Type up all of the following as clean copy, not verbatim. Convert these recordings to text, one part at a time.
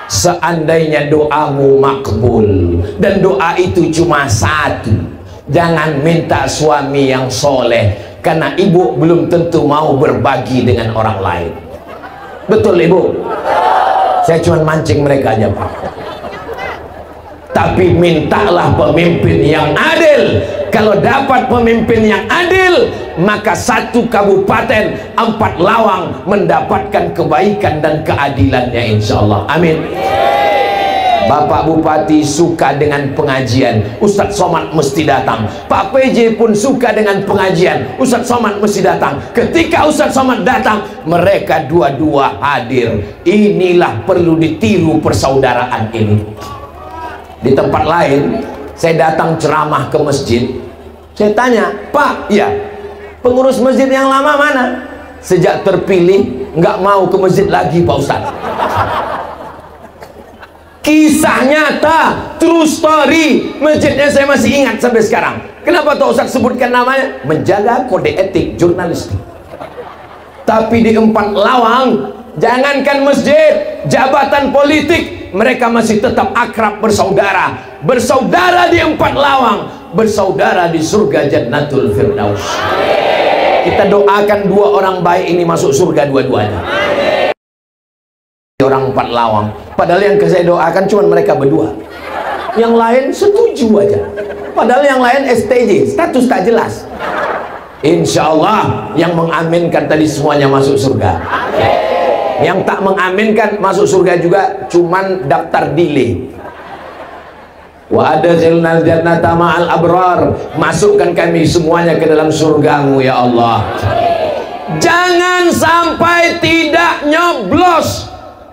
Seandainya doamu makbul, dan doa itu cuma satu, jangan minta suami yang soleh, karena ibu belum tentu mau berbagi dengan orang lain. Betul ibu? Saya cuma mancing mereka aja Pak. Tapi mintalah pemimpin yang adil. Kalau dapat pemimpin yang adil, maka satu kabupaten 4 lawang mendapatkan kebaikan dan keadilannya, insya Allah. Amin. Bapak Bupati suka dengan pengajian, Ustadz Somad mesti datang. Pak PJ pun suka dengan pengajian, Ustadz Somad mesti datang. Ketika Ustadz Somad datang, mereka dua-dua hadir. Inilah perlu ditiru persaudaraan ini. Di tempat lain, saya datang ceramah ke masjid, saya tanya, Pak, ya, pengurus masjid yang lama mana? Sejak terpilih, nggak mau ke masjid lagi Pak Ustadz. Kisah nyata, true story. Masjidnya saya masih ingat sampai sekarang. Kenapa Pak Ustadz sebutkan namanya? Menjaga kode etik jurnalistik. Tapi di 4 lawang, jangankan masjid, jabatan politik, mereka masih tetap akrab, bersaudara. Bersaudara di 4 lawang, bersaudara di surga Jannatul Firdaus. Kita doakan 2 orang baik ini masuk surga dua-duanya. Orang 4 lawang, padahal yang saya doakan cuma mereka berdua. Yang lain setuju aja, padahal yang lain STJ, status tak jelas. Insya Allah yang mengaminkan tadi semuanya masuk surga. Yang tak mengaminkan masuk surga juga cuman daftar delay. Wa adkhilnal jannata ma'al abrar, masukkan kami semuanya ke dalam surgamu ya Allah. Jangan sampai tidak nyoblos,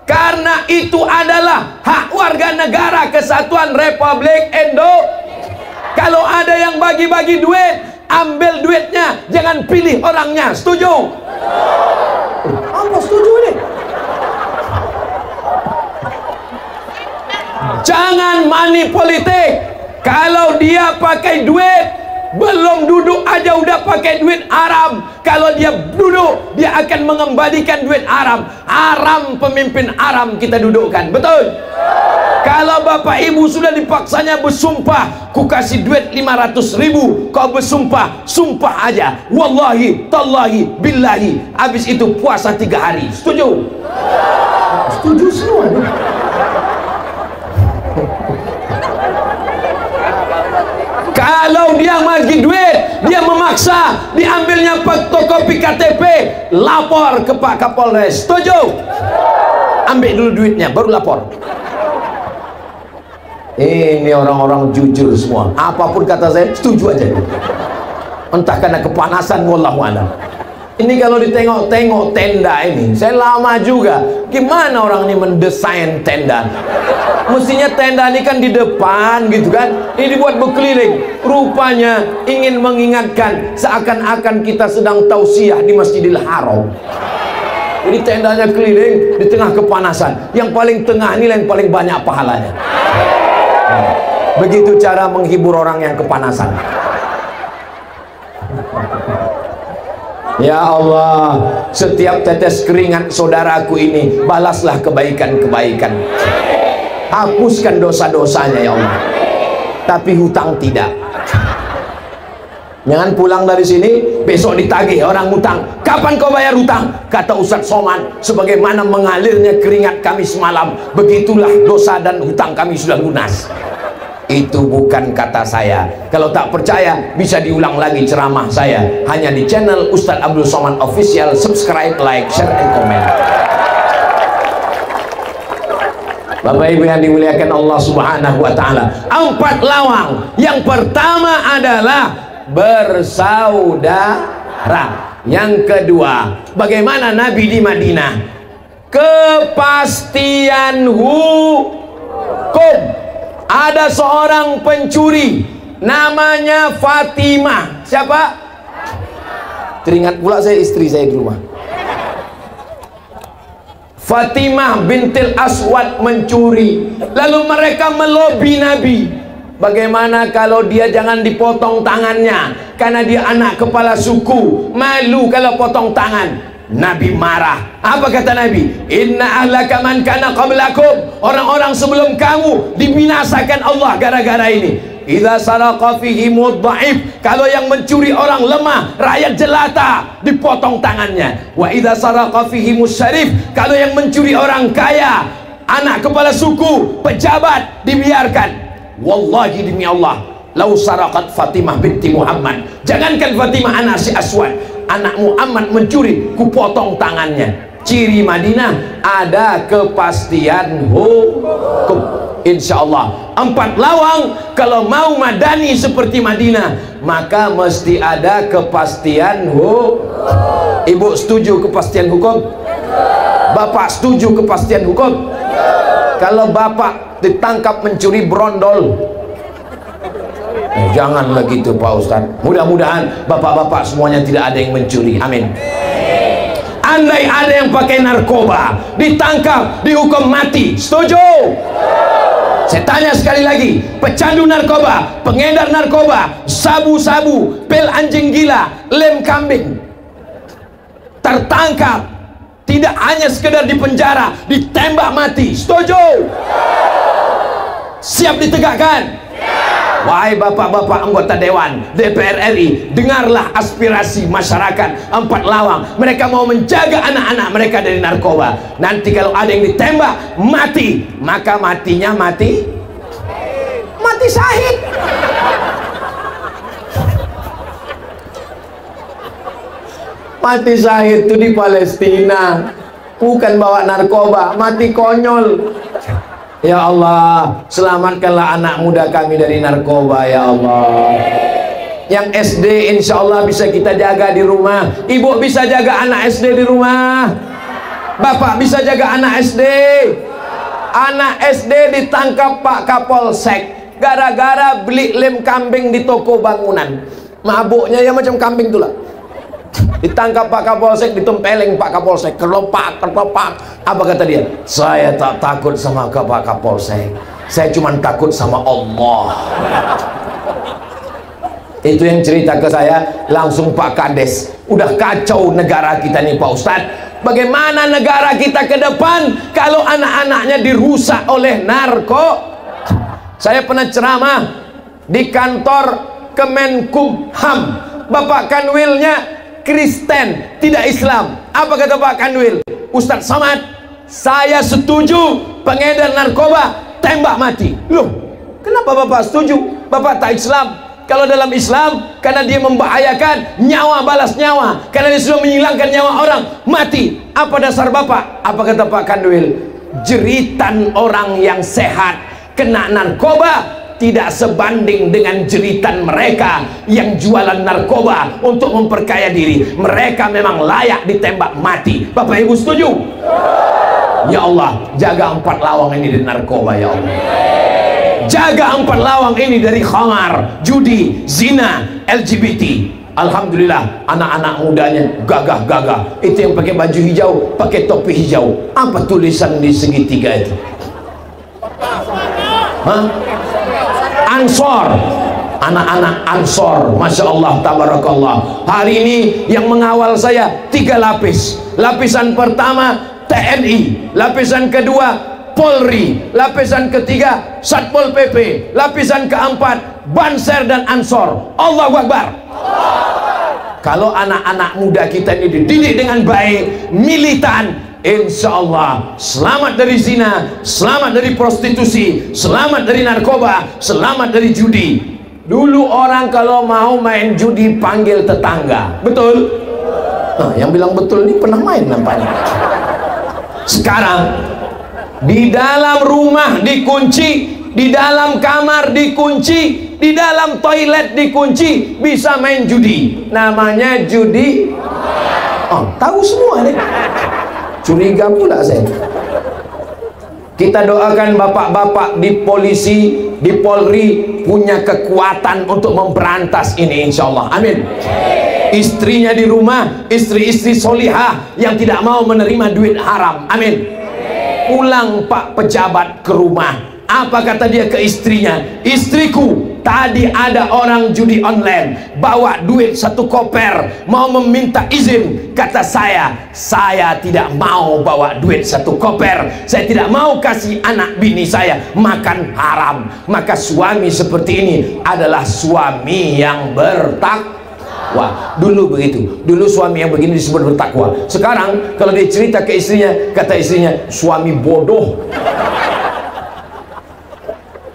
karena itu adalah hak warga negara kesatuan Republik Indonesia. Kalau ada yang bagi-bagi duit, ambil duitnya, jangan pilih orangnya. Setuju? Apa setuju nih? Jangan money politik. Kalau dia pakai duit, belum duduk aja udah pakai duit haram. Kalau dia duduk, dia akan mengembalikan duit haram. Haram, pemimpin haram kita dudukkan. Betul? Kalau bapak ibu sudah dipaksanya bersumpah, ku kasih duit 500.000, kau bersumpah, sumpah aja, wallahi, tallahi, billahi. Habis itu puasa 3 hari. Setuju? Setuju semua. Kalau dia bagi duit, dia memaksa, diambilnya fotokopi KTP, lapor ke Pak Kapolres. Setuju? Ambil dulu duitnya, baru lapor. Ini orang-orang jujur semua. Apapun kata saya, setuju aja. Entah karena kepanasan, wallahu a'lam. Ini kalau ditengok-tengok tenda ini, saya lama juga. Gimana orang ini mendesain tenda? Mestinya tenda ini kan di depan gitu kan, ini dibuat berkeliling. Rupanya ingin mengingatkan seakan-akan kita sedang tausiah di Masjidil Haram. Jadi tendanya keliling di tengah kepanasan. Yang paling tengah ini yang paling banyak pahalanya. Begitu cara menghibur orang yang kepanasan. Ya Allah, setiap tetes keringat saudaraku ini, balaslah kebaikan-kebaikan. Hapuskan dosa-dosanya ya Allah. Tapi hutang tidak. Jangan pulang dari sini besok ditagih orang hutang. Kapan kau bayar hutang? Kata Ustadz Somad, sebagaimana mengalirnya keringat kami semalam, begitulah dosa dan hutang kami sudah lunas. Itu bukan kata saya. Kalau tak percaya bisa diulang lagi ceramah saya hanya di channel Ustadz Abdul Somad Official. Subscribe, like, share, and comment. Bapak Ibu yang dimuliakan Allah Subhanahu wa taala, 4 lawang. Yang pertama adalah bersaudara. Yang kedua, bagaimana Nabi di Madinah? Kepastian hukum. Ada seorang pencuri namanya Fatimah. Siapa? Teringat pula saya istri saya di rumah. Fatimah bintil Aswad mencuri. Lalu mereka melobi Nabi. Bagaimana kalau dia jangan dipotong tangannya, karena dia anak kepala suku, malu kalau potong tangan. Nabi marah. Apa kata Nabi? Inna ahlaka man kana qablakum, orang-orang sebelum kamu dibinasakan Allah gara-gara ini. Idza saraqa fihimud dhaif, kalau yang mencuri orang lemah, rakyat jelata, dipotong tangannya. Wa idza saraqa fihimus syarif, kalau yang mencuri orang kaya, anak kepala suku, pejabat, dibiarkan. Wallahi demi Allah, lau saraqat Fatimah binti Muhammad, jangankan Fatimah anak si Aswad, anak Muhammad mencuri, kupotong tangannya. Ciri Madinah ada kepastian hukum. Insya Allah 4 lawang kalau mau madani seperti Madinah, maka mesti ada kepastian hukum. Ibu setuju kepastian hukum? Bapak setuju kepastian hukum? Kalau bapak ditangkap mencuri brondol, janganlah gitu Pak Ustaz. Mudah-mudahan bapak-bapak semuanya tidak ada yang mencuri, amin. Andai ada yang pakai narkoba, ditangkap, dihukum mati, setuju? Saya tanya sekali lagi, pecandu narkoba, pengedar narkoba, sabu-sabu, pil anjing gila, lem kambing, tertangkap, tidak hanya sekedar dipenjara, ditembak mati, setuju? Siap ditegakkan? Wahai bapak-bapak anggota Dewan DPR RI, dengarlah aspirasi masyarakat 4 lawang. Mereka mau menjaga anak-anak mereka dari narkoba. Nanti kalau ada yang ditembak mati, maka matinya mati syahid. Mati syahid itu di Palestina, bukan bawa narkoba, mati konyol. Ya Allah, selamatkanlah anak muda kami dari narkoba, ya Allah. Yang SD insya Allah bisa kita jaga di rumah. Ibu bisa jaga anak SD di rumah. Bapak bisa jaga anak SD. Anak SD ditangkap Pak Kapolsek gara-gara beli lem kambing di toko bangunan. Mabuknya ya macam kambing itulah. Ditangkap Pak Kapolsek, ditempeleng Pak Kapolsek, kelopak. Apa kata dia? Saya tak takut sama Pak Kapolsek, saya cuma takut sama Allah. Itu yang cerita ke saya langsung Pak Kades. Udah kacau negara kita nih Pak Ustadz. Bagaimana negara kita ke depan kalau anak-anaknya dirusak oleh narko? Saya pernah ceramah di kantor Kemenkumham. Bapak Kanwilnya Kristen, tidak Islam. Apa kata Pak Kanwil? Ustadz Somad, saya setuju pengedar narkoba tembak mati. Loh, kenapa Bapak setuju? Bapak tak Islam. Kalau dalam Islam, karena dia membahayakan nyawa balas nyawa, karena dia sudah menghilangkan nyawa orang, mati. Apa dasar Bapak? Apa kata Pak Kanwil? Jeritan orang yang sehat kena narkoba tidak sebanding dengan jeritan mereka yang jualan narkoba untuk memperkaya diri. Mereka memang layak ditembak mati. Bapak Ibu setuju? Ya Allah, jaga 4 lawang ini dari narkoba, ya Allah. Jaga 4 lawang ini dari khamar, judi, zina, LGBT. Alhamdulillah, anak-anak mudanya gagah-gagah. Itu yang pakai baju hijau, pakai topi hijau. Apa tulisan di segitiga itu? Hah? Ansor, anak-anak Ansor, Masya Allah, tabarakallah. Hari ini yang mengawal saya 3 lapis. Lapisan pertama TNI, lapisan kedua Polri, lapisan ketiga Satpol PP, lapisan keempat Banser dan Ansor. Allahu Akbar. Kalau anak-anak muda kita ini dididik dengan baik, militan, insya Allah selamat dari zina, selamat dari prostitusi, selamat dari narkoba, selamat dari judi. Dulu orang kalau mau main judi panggil tetangga, betul? Nah, yang bilang betul ini pernah main nampaknya. Sekarang di dalam rumah dikunci, di dalam kamar dikunci, di dalam toilet dikunci, bisa main judi. Namanya judi. Oh, tahu semua nih. Curiga pula saya. Kita doakan bapak-bapak di polisi, di Polri punya kekuatan untuk memberantas ini, insya Allah. Amin. Istrinya di rumah, istri-istri solihah yang tidak mau menerima duit haram. Amin. Pulang Pak pejabat ke rumah, apa kata dia ke istrinya? Istriku, tadi ada orang judi online bawa duit 1 koper, mau meminta izin. Kata saya tidak mau bawa duit 1 koper, saya tidak mau kasih anak bini saya makan haram. Maka suami seperti ini adalah suami yang bertakwa. Wah, dulu begitu. Dulu suami yang begini disebut bertakwa. Sekarang kalau dia cerita ke istrinya, kata istrinya, suami bodoh.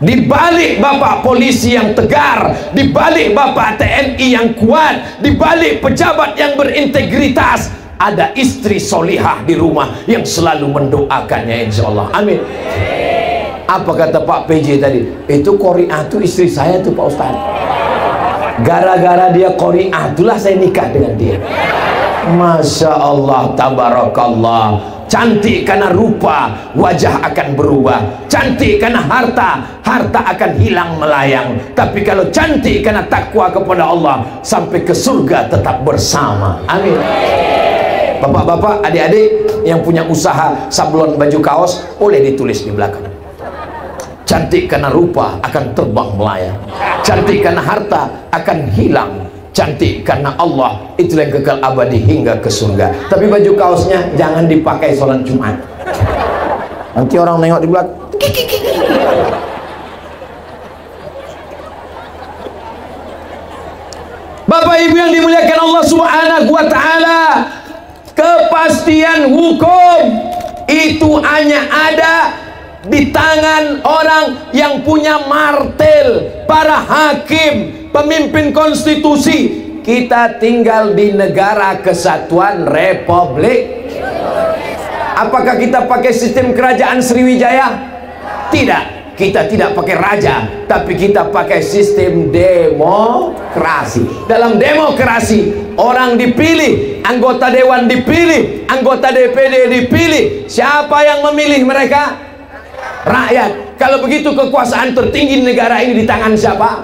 Di balik bapak polisi yang tegar, di balik bapak TNI yang kuat, di balik pejabat yang berintegritas, ada istri solihah di rumah yang selalu mendoakannya, insya Allah. Amin. Apa kata Pak PJ tadi? Itu Qori'ah tuh istri saya tuh Pak Ustaz. Gara-gara dia Qori'ah itulah saya nikah dengan dia. Masya Allah, tabarakallah. Cantik karena rupa, wajah akan berubah. Cantik karena harta, harta akan hilang melayang. Tapi kalau cantik karena takwa kepada Allah, sampai ke surga tetap bersama. Amin. Bapak-bapak, adik-adik yang punya usaha sablon baju kaos, boleh ditulis di belakang. Cantik karena rupa akan terbang melayang. Cantik karena harta akan hilang. Cantik karena Allah, itulah yang kekal abadi hingga ke surga. Tapi baju kaosnya jangan dipakai sholat Jumat. Nanti orang nengok di belakang. Bapak Ibu yang dimuliakan Allah Subhanahu wa taala, kepastian hukum itu hanya ada di tangan orang yang punya martel, para hakim, pemimpin konstitusi. Kita tinggal di negara kesatuan Republik. Apakah kita pakai sistem kerajaan Sriwijaya? Tidak, kita tidak pakai raja, tapi kita pakai sistem demokrasi. Dalam demokrasi, orang dipilih, anggota dewan dipilih, anggota DPD dipilih. Siapa yang memilih mereka? Rakyat. Kalau begitu kekuasaan tertinggi negara ini di tangan siapa?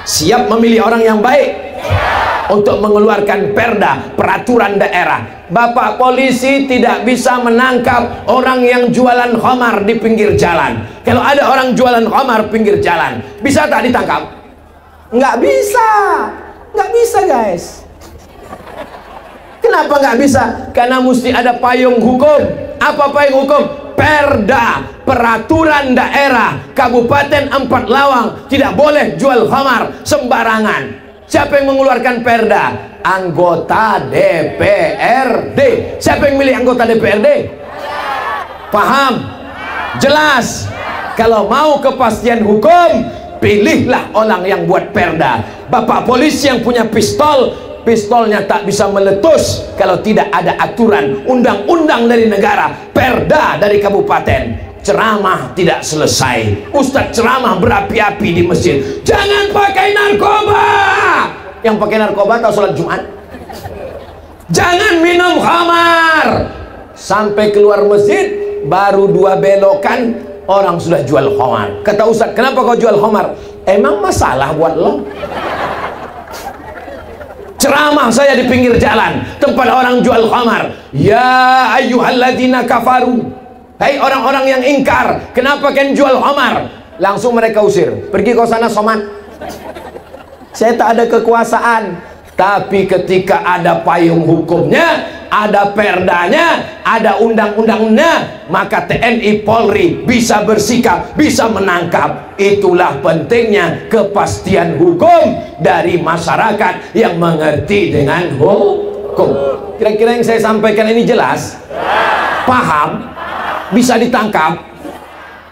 Siap memilih orang yang baik untuk mengeluarkan perda, peraturan daerah. Bapak polisi tidak bisa menangkap orang yang jualan khamar di pinggir jalan. Kalau ada orang jualan khamar pinggir jalan, bisa tak ditangkap? Nggak bisa. Nggak bisa, guys. Kenapa nggak bisa? Karena mesti ada payung hukum. Apa payung hukum? Perda, peraturan daerah Kabupaten 4 Lawang tidak boleh jual khamar sembarangan. Siapa yang mengeluarkan perda? Anggota DPRD. Siapa yang milih anggota DPRD? Paham? Jelas? Kalau mau kepastian hukum, pilihlah orang yang buat perda. Bapak polisi yang punya pistol, pistolnya tak bisa meletus kalau tidak ada aturan, undang-undang dari negara, perda dari kabupaten. Ceramah tidak selesai, ustadz ceramah berapi-api di masjid, jangan pakai narkoba. Yang pakai narkoba tahu sholat Jumat. Jangan minum khamar. Sampai keluar masjid baru 2 belokan orang sudah jual khamar. Kata ustadz, kenapa kau jual khamar? Emang masalah buat lo? Ceramah saya di pinggir jalan, tempat orang jual khamar. Ya ayyuhalladzina kafaru, hai orang-orang yang ingkar, kenapa kalian jual khamar? Langsung mereka usir, pergi ke sana soman. Saya tak ada kekuasaan. Tapi ketika ada payung hukumnya, ada perdanya, ada undang-undangnya, maka TNI Polri bisa bersikap, bisa menangkap. Itulah pentingnya kepastian hukum dari masyarakat yang mengerti dengan hukum. Kira-kira yang saya sampaikan ini jelas? Paham? Bisa ditangkap?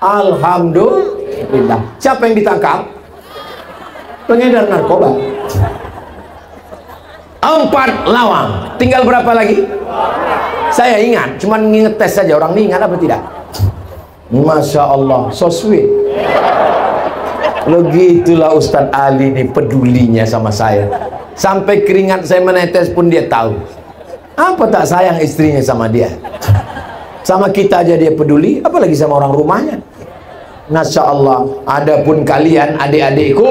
Alhamdulillah. Siapa yang ditangkap? Pengedar narkoba. 4 Lawang. Tinggal berapa lagi? Saya ingat, cuman ngetes saja. Orang ini ingat apa tidak? Masya Allah, so sweet. Begitulah Ustadz Ali ini pedulinya sama saya. Sampai keringat saya menetes pun dia tahu. Apa tak sayang istrinya sama dia? Sama kita aja dia peduli, apalagi sama orang rumahnya. Masya Allah. Adapun kalian adik-adikku,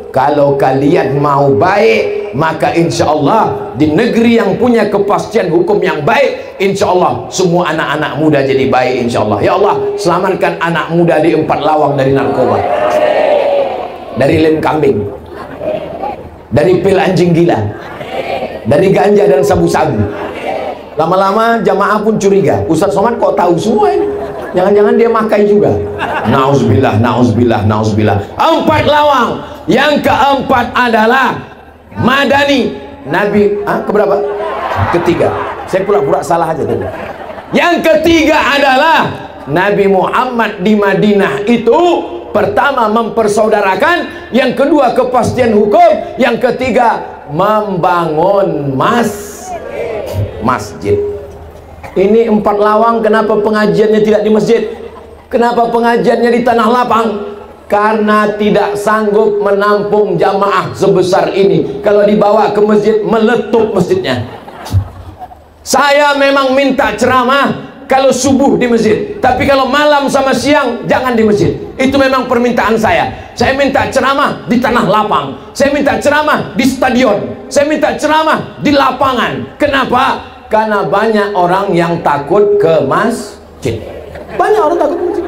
kalau kalian mau baik, maka insya Allah di negeri yang punya kepastian hukum yang baik, insya Allah semua anak-anak muda jadi baik, insya Allah. Ya Allah, selamatkan anak muda di 4 Lawang dari narkoba. dari lem kambing, dari pil anjing gila, dari ganja dan sabu-sabu. Lama-lama jamaah pun curiga, Ustaz Somad kok tahu semua ini? Jangan-jangan dia makai juga. Nauzubillah, nauzubillah, nauzubillah. 4 lawang. Yang keempat adalah madani. Nabi keberapa? Ketiga. Saya pura-pura salah aja tadi. Yang ketiga adalah Nabi Muhammad di Madinah itu pertama mempersaudarakan, yang kedua kepastian hukum, yang ketiga membangun masjid. Ini 4 lawang. Kenapa pengajiannya tidak di masjid? Kenapa pengajiannya di tanah lapang? Karena tidak sanggup menampung jamaah sebesar ini. Kalau dibawa ke masjid, meletup masjidnya. Saya memang minta ceramah kalau subuh di masjid, tapi kalau malam sama siang jangan di masjid. Itu memang permintaan saya. Saya minta ceramah di tanah lapang, saya minta ceramah di stadion, saya minta ceramah di lapangan. Kenapa? Karena banyak orang yang takut ke masjid. Banyak orang takut ke masjid.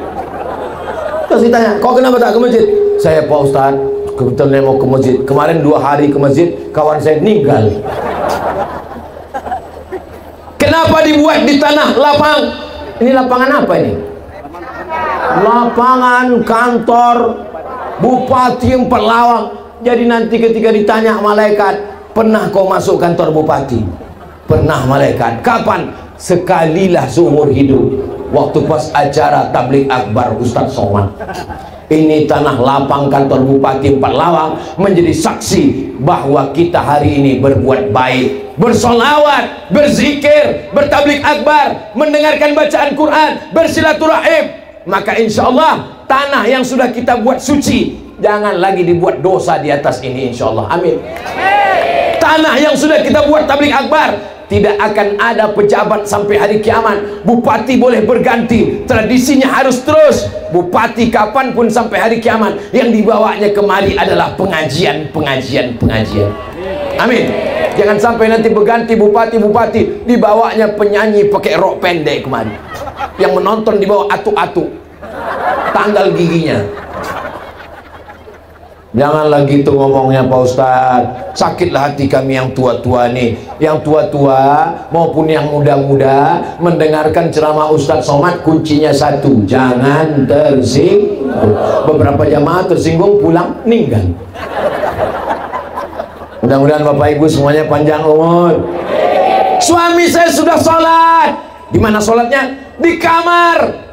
Terus ditanya, kau kenapa tak ke masjid? Saya, Pak Ustaz, kebetulan mau ke masjid. Kemarin 2 hari ke masjid, kawan saya meninggal. Kenapa dibuat di tanah lapang? Ini lapangan apa ini? Lapangan kantor Bupati 4 lawang. Jadi nanti ketika ditanya malaikat, pernah kau masuk kantor Bupati? Pernah malaikat. Kapan? Sekalilah seumur hidup, waktu pas acara tabligh akbar Ustaz Somad. Ini tanah lapang kantor Bupati 4 lawang menjadi saksi bahwa kita hari ini berbuat baik, bersolawat, berzikir, bertabligh akbar, mendengarkan bacaan Quran, bersilaturahim. Maka insya Allah tanah yang sudah kita buat suci, jangan lagi dibuat dosa di atas ini, insya Allah. Amin. Tanah yang sudah kita buat tabligh akbar, tidak akan ada pejabat sampai hari kiamat. Bupati boleh berganti, tradisinya harus terus. Bupati kapanpun sampai hari kiamat, yang dibawanya kemari adalah pengajian. Amin. Jangan sampai nanti berganti bupati, dibawanya penyanyi pakai rok pendek kemari, yang menonton di bawah atuk-atuk tanggal giginya. Janganlah gitu ngomongnya Pak Ustaz. Sakitlah hati kami yang tua-tua nih. Yang tua-tua maupun yang muda-muda mendengarkan ceramah Ustaz Somad, kuncinya satu, jangan tersinggung. Beberapa jamaah tersinggung pulang meninggal. Mudah-mudahan Bapak Ibu semuanya panjang umur. Suami saya sudah sholat. Di mana sholatnya? Di kamar.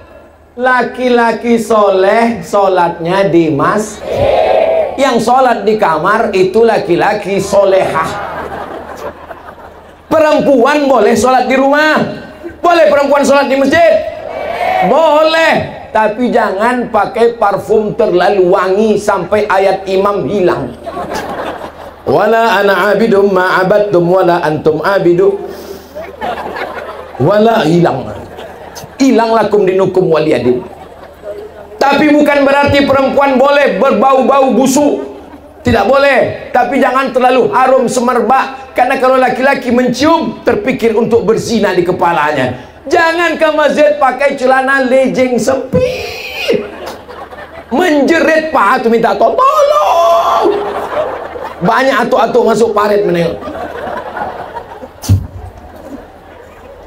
Laki-laki soleh sholatnya di masjid. Yang sholat di kamar itu laki-laki solehah. Perempuan boleh sholat di rumah. Boleh perempuan sholat di masjid? Boleh. Tapi jangan pakai parfum terlalu wangi sampai ayat imam hilang. Wala ana abidum ma abadtum wala antum abidu. Wala hilang. Hilang lakum dinukum waliyadin. Tapi bukan berarti perempuan boleh berbau-bau busuk. Tidak boleh. Tapi jangan terlalu harum semerbak. Karena kalau laki-laki mencium, terpikir untuk berzina di kepalanya. Jangan ke masjid pakai celana lejeng sempit, menjerit paha tu minta tolong. Banyak atuk-atuk masuk parit menengok.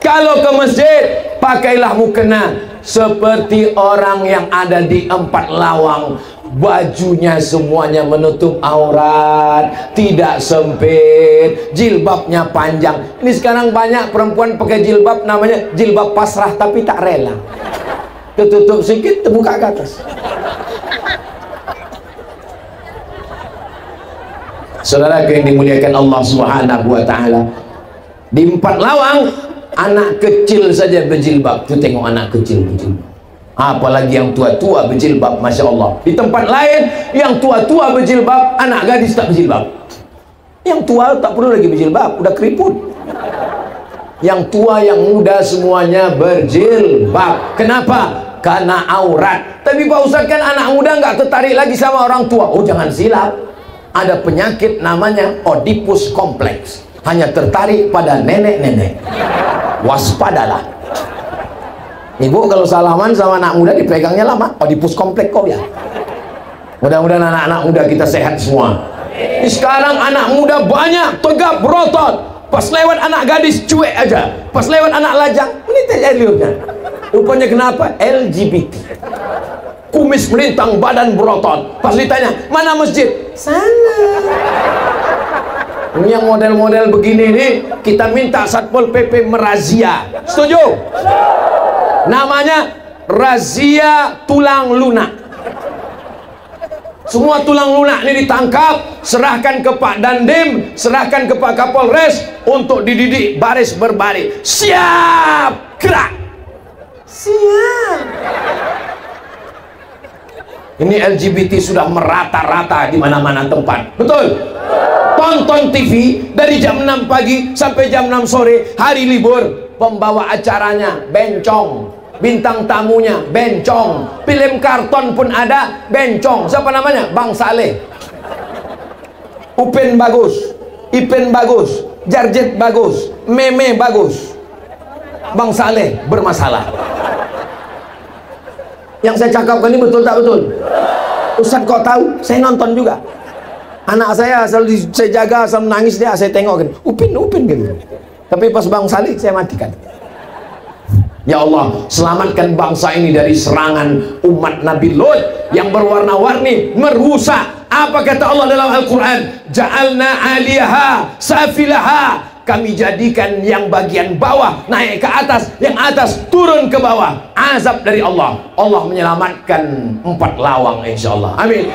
Kalau ke masjid, pakailah mukena seperti orang yang ada di 4 lawang. Bajunya semuanya menutup aurat, tidak sempit, jilbabnya panjang. Ini sekarang banyak perempuan pakai jilbab, namanya jilbab pasrah tapi tak rela. Tertutup sedikit, terbuka ke atas. Saudara yang dimuliakan Allah Subhanahu wa taala, di 4 lawang anak kecil saja berjilbab. Tuh tengok anak kecil berjilbab, apalagi yang tua-tua berjilbab, Masya Allah. Di tempat lain yang tua-tua berjilbab, anak gadis tak berjilbab. Yang tua tak perlu lagi berjilbab, udah keriput. Yang tua, yang muda semuanya berjilbab. Kenapa? Karena aurat. Tapi Pak Ustaz, kan anak muda nggak tertarik lagi sama orang tua. Oh jangan silap, ada penyakit namanya Oedipus kompleks, hanya tertarik pada nenek-nenek. Waspadalah. Ibu kalau salaman sama anak muda dipegangnya lama, Oedipus kompleks kau ya. Mudah-mudahan anak-anak muda kita sehat semua. Sekarang anak muda banyak tegap berotot, pas lewat anak gadis cuek aja, pas lewat anak lajang ini terjadinya. Rupanya kenapa? LGBT. Kumis melintang, badan berotot. Pas ditanya, mana masjid? Sana. Ini yang model-model begini nih, kita minta Satpol PP merazia. Setuju? Namanya razia tulang lunak. Semua tulang lunak ini ditangkap, serahkan ke Pak Dandim, serahkan ke Pak Kapolres untuk dididik baris berbaris. Siap, gerak. Siap. Ini LGBT sudah merata-rata di mana-mana tempat. Betul? Tonton TV dari jam 6 pagi sampai jam 6 sore, hari libur. Pembawa acaranya bencong, bintang tamunya bencong, film karton pun ada bencong. Siapa namanya? Bang Saleh. Upin bagus, Ipin bagus, Jarjet bagus, Meme bagus, Bang Saleh bermasalah. Yang saya cakapkan ini betul tak betul? Ustaz kok tahu? Saya nonton juga. Anak saya selalu saya jaga, selalu menangis dia, saya tengok kan. Upin gitu. Tapi pas Bang Saleh saya matikan. Ya Allah, selamatkan bangsa ini dari serangan umat Nabi Lut yang berwarna-warni, merusak. Apa kata Allah dalam Al-Quran? Ja'alna 'aliyaha safilaha. Kami jadikan yang bagian bawah naik ke atas, yang atas turun ke bawah. Azab dari Allah. Allah menyelamatkan 4 lawang insyaallah. Amin.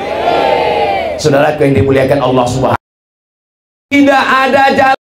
Saudaraku yang dimuliakan Allah Subhanahu. Tidak ada jalan